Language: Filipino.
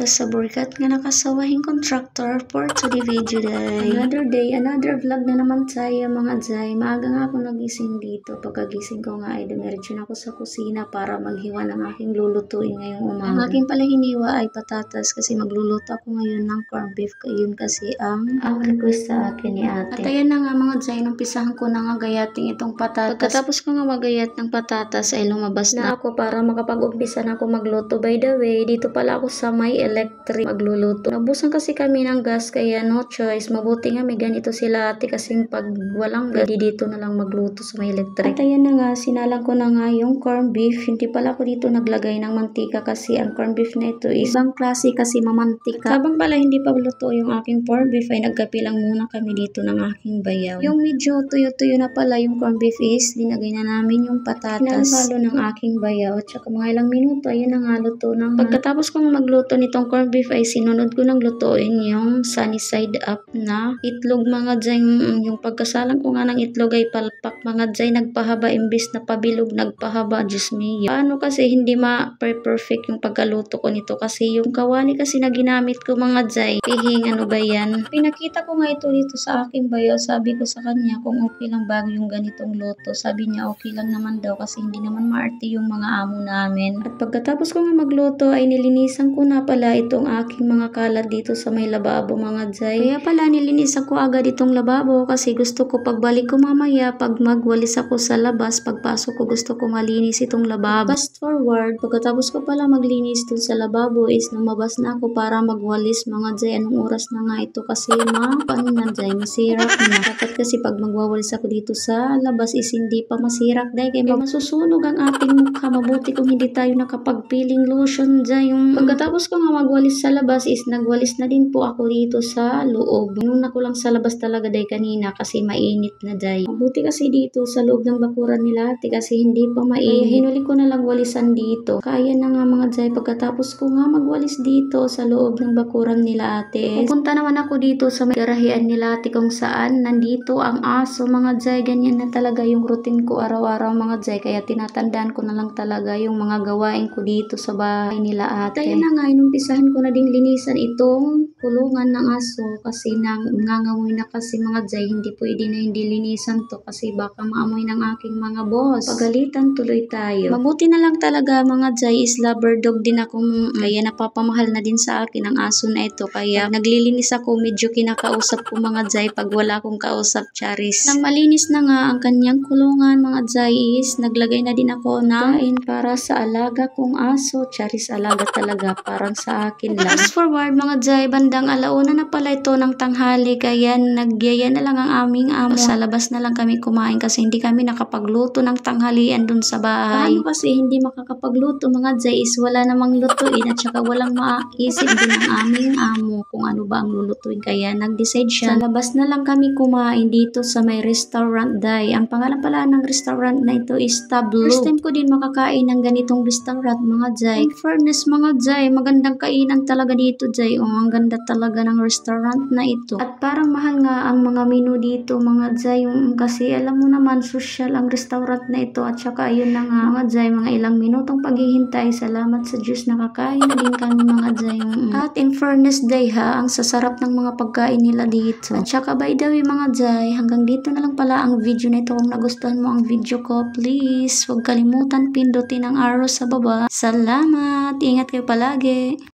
sa burkat nga nakasawahing contractor for today video day. Another day, another vlog na naman tayo mga Jay. Maaga nga ako nagising dito. Pagkagising ko nga ay dumiretso na ako sa kusina para maghiwa ng aking lulutuin ngayong umaga. Ang aking pala hiniwa ay patatas kasi magluluto ako ngayon ng corned beef. Yun kasi ang request sa akin ni ate. At ayan na nga mga Jay, numpisahan ko na nga gayating itong patatas. Pagkatapos ko nga magayat ng patatas ay lumabas na ako para makapag-umpisa na ako magluto. By the way, dito pala ako sa may electric magluluto. Nabusan kasi kami ng gas kaya no choice. Mabuti nga may ganito sila ate kasi pag walang gas, dito na lang magluto sa may electric. At ayan na nga, sinalang ko na nga yung corned beef. Hindi pala ako dito naglagay ng mantika kasi ang corned beef na ito is ibang klase kasi mamantika. Habang pala hindi pa luto yung aking corned beef ay nagkape lang muna kami dito ng aking bayaw. Yung medyo tuyo-tuyo na pala yung corned beef is dinagay na namin yung patatas. Hinalo ng aking bayaw at saka mga ilang minuto ayun na nga luto ng pagkatapos kong magluto nitong corned beef ay sinunod ko ng lutuin yung sunny side up na itlog mga Jay. Yung pagkasalang ko nga ng itlog ay palpak mga Jay, nagpahaba imbis na pabilog nagpahaba. Diyos me, paano kasi hindi ma-perfect yung pagkaluto ko nito kasi yung kawali kasi na ginamit ko mga Jay, pihing ano ba yan. Pinakita ko nga ito dito sa aking bayaw, sabi ko sa kanya kung okay lang bago yung ganitong luto. Sabi niya okay lang naman daw kasi hindi naman maarte yung mga amo namin. At pagkatapos ko nga magluto ay nilinisan ko na pala itong aking mga kalat dito sa may lababo mga Jay. Kaya pala nilinisan ko agad itong lababo kasi gusto ko pagbalik ko mamaya pag magwalis ako sa labas, pagpasok ko gusto ko malinis itong lababo. Fast forward, pagkatapos ko pala maglinis dun sa lababo is lumabas na ako para magwalis mga Jay. Anong oras na nga ito kasi paano na Jay, masirap na. Dapat kasi pag magwawalis ako dito sa labas is hindi pa masirap dahil kaya masusunog ang ating mukha. Mabuti kung hindi tayo nakapagpiling lotion Jay. Yung pagkatapos ko nga magwalis sa labas is nagwalis na din po ako dito sa loob. Nuna ko lang sa labas talaga dahil kanina kasi mainit na Jay. Mabuti kasi dito sa loob ng bakuran nila ate kasi hindi pa mainit. Hinuli ko na lang walisan dito. Kaya na nga mga Jay, pagkatapos ko nga magwalis dito sa loob ng bakuran nila ate, pupunta naman ako dito sa may garahean nila ate kung saan nandito ang aso mga Jay. Ganyan na talaga yung routine ko araw-araw mga Jay, kaya tinatandaan ko na lang talaga yung mga gawain ko dito sa bahay nila ate. Kaya na nga, inumpisahan ko na ding linisan itong kulungan ng aso kasi nangangamoy na kasi mga Jay. Hindi pwede na hindi linisan to kasi baka maamoy ng aking mga boss. Pagalitan tuloy tayo. Mabuti na lang talaga mga Jay is lover dog din ako kaya napapamahal na din sa akin ang aso na ito. Kaya naglilinis ako, medyo kinakausap ko mga Jay pag wala akong kausap charis. Nang malinis na nga ang kanyang kulungan mga Jay is naglagay na din ako ng kain para sa alaga kong aso. Charis, alaga talaga, parang sa akin lang. Fast forward mga Jay, bandang alauna na pala ito ng tanghali kaya nagyaya na lang ang aming amo. Sa labas na lang kami kumain kasi hindi kami nakapagluto ng tanghalian dun sa bahay. Paano kasi hindi makakapagluto mga Jay is wala namang lutuin at saka walang maisip din ang aming amo kung ano ba ang lulutuin. Kaya nag-decide siya, sa labas na lang kami kumain dito sa may restaurant Day. Ang pangalan pala ng restaurant na ito is Tableau. First time ko din makakain ng ganitong restaurant mga Jay. In fairness mga Jay, magandang kainan talaga dito Jay. Ang ganda talaga ng restaurant na ito. At parang mahal nga ang mga menu dito mga Jay. Kasi alam mo naman, social ang restaurant na ito. At saka ayun na nga mga Jay, mga ilang minutong paghihintay. Salamat sa Diyos, nakakain na din kami mga Jay. At in fairness Day ha, ang sasarap ng mga pagkain nila dito. At saka by the way mga Jay, hanggang dito na lang pala ang video na ito. Kung nagustuhan mo ang video ko, please huwag kalimutan pindutin ang arrow sa baba. Salamat! Ingat kayo palagi!